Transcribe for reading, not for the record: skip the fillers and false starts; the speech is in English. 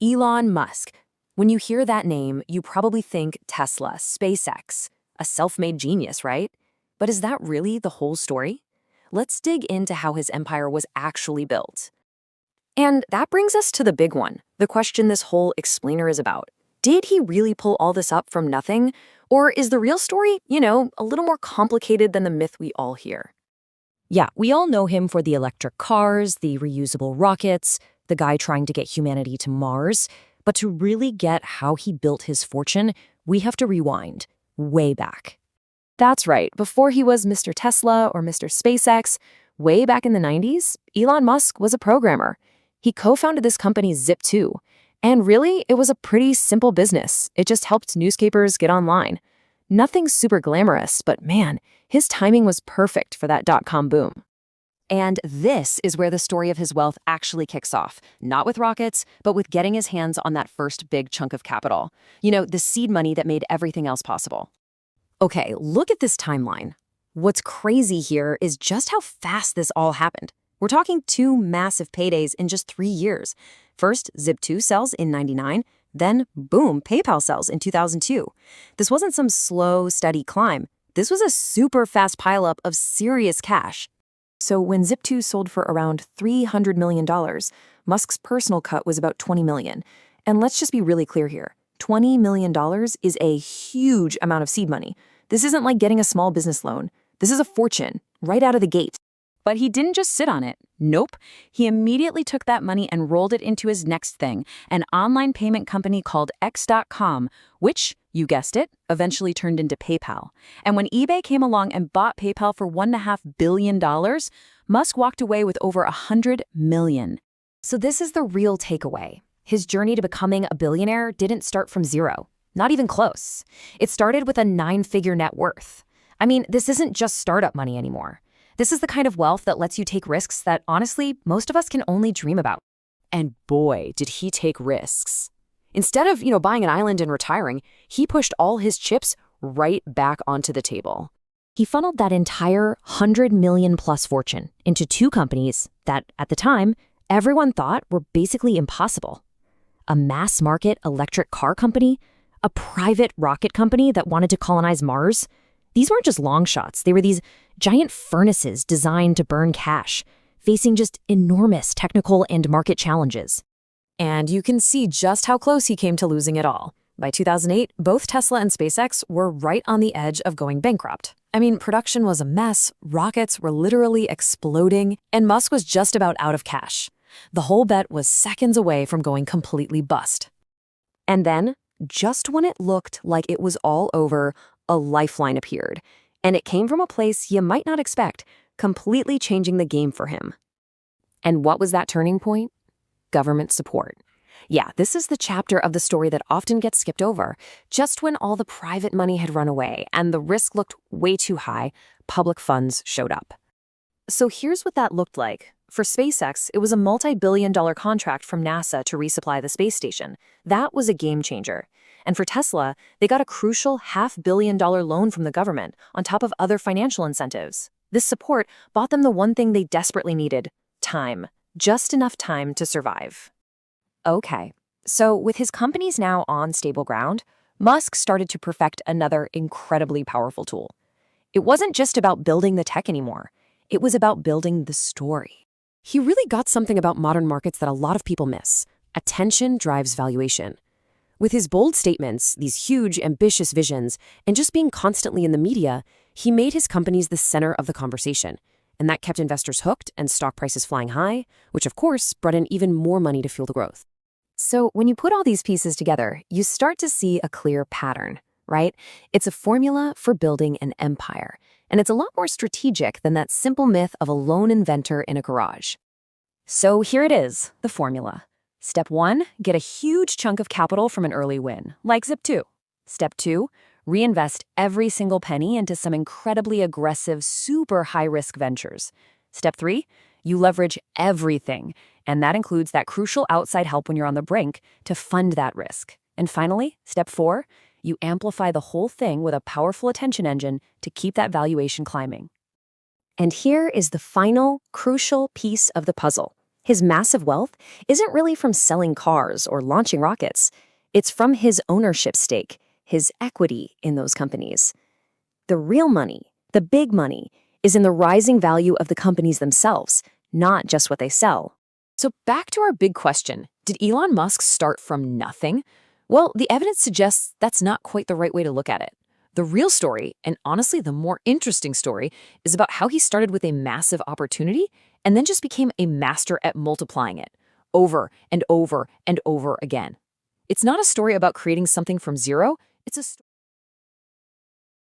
Elon Musk. When you hear that name, you probably think Tesla, SpaceX, a self-made genius, right? But is that really the whole story? Let's dig into how his empire was actually built. And that brings us to the big one, the question this whole explainer is about. Did he really pull all this up from nothing? Or is the real story, a little more complicated than the myth we all hear? Yeah, we all know him for the electric cars, the reusable rockets, the guy trying to get humanity to Mars. But to really get how he built his fortune, we have to rewind way back. That's right. Before he was Mr. Tesla or Mr. SpaceX, way back in the 90s, Elon Musk was a programmer. He co-founded this company Zip2. And really, it was a pretty simple business. It just helped newspapers get online. Nothing super glamorous, but man, his timing was perfect for that dot-com boom. And this is where the story of his wealth actually kicks off, not with rockets, but with getting his hands on that first big chunk of capital. The seed money that made everything else possible. Okay, look at this timeline. What's crazy here is just how fast this all happened. We're talking 2 massive paydays in just 3 years. First, Zip2 sells in '99, then boom, PayPal sells in 2002. This wasn't some slow, steady climb. This was a super fast pileup of serious cash. So when Zip2 sold for around $300 million, Musk's personal cut was about $20 million. And let's just be really clear here. $20 million is a huge amount of seed money. This isn't like getting a small business loan. This is a fortune, right out of the gate. But he didn't just sit on it. Nope. He immediately took that money and rolled it into his next thing, an online payment company called X.com, which, you guessed it, eventually turned into PayPal. And when eBay came along and bought PayPal for $1.5 billion, Musk walked away with over $100 million. So this is the real takeaway. His journey to becoming a billionaire didn't start from zero. Not even close. It started with a 9-figure net worth. I mean, this isn't just startup money anymore. This is the kind of wealth that lets you take risks that, honestly, most of us can only dream about. And boy, did he take risks. Instead of, buying an island and retiring, he pushed all his chips right back onto the table. He funneled that entire $100 million plus fortune into 2 companies that, at the time, everyone thought were basically impossible. A mass-market electric car company, a private rocket company that wanted to colonize Mars. These weren't just long shots. They were these giant furnaces designed to burn cash, facing just enormous technical and market challenges. And you can see just how close he came to losing it all. By 2008, both Tesla and SpaceX were right on the edge of going bankrupt. I mean, production was a mess, rockets were literally exploding, and Musk was just about out of cash. The whole bet was seconds away from going completely bust. And then, just when it looked like it was all over, a lifeline appeared. And it came from a place you might not expect, completely changing the game for him. And what was that turning point? Government support. Yeah, this is the chapter of the story that often gets skipped over. Just when all the private money had run away and the risk looked way too high, public funds showed up. So here's what that looked like. For SpaceX, it was a multi-billion-dollar contract from NASA to resupply the space station. That was a game changer. And for Tesla, they got a crucial $500 million loan from the government, on top of other financial incentives. This support bought them the one thing they desperately needed: time. Just enough time to survive. Okay, so with his companies now on stable ground, Musk started to perfect another incredibly powerful tool. It wasn't just about building the tech anymore. It was about building the story. He really got something about modern markets that a lot of people miss. Attention drives valuation. With his bold statements, these huge, ambitious visions, and just being constantly in the media, he made his companies the center of the conversation. And that kept investors hooked and stock prices flying high, which of course brought in even more money to fuel the growth. So when you put all these pieces together, you start to see a clear pattern, right? It's a formula for building an empire. And it's a lot more strategic than that simple myth of a lone inventor in a garage. So here it is, the formula. Step 1, get a huge chunk of capital from an early win, like Zip2. Step 2, reinvest every single penny into some incredibly aggressive, super high-risk ventures. Step 3, you leverage everything, and that includes that crucial outside help when you're on the brink to fund that risk. And finally, step 4, you amplify the whole thing with a powerful attention engine to keep that valuation climbing. And here is the final, crucial piece of the puzzle. His massive wealth isn't really from selling cars or launching rockets. It's from his ownership stake, his equity in those companies. The real money, the big money, is in the rising value of the companies themselves, not just what they sell. So back to our big question, did Elon Musk start from nothing? Well, the evidence suggests that's not quite the right way to look at it. The real story, and honestly the more interesting story, is about how he started with a massive opportunity and then just became a master at multiplying it, over and over and over again. It's not a story about creating something from zero, it's a story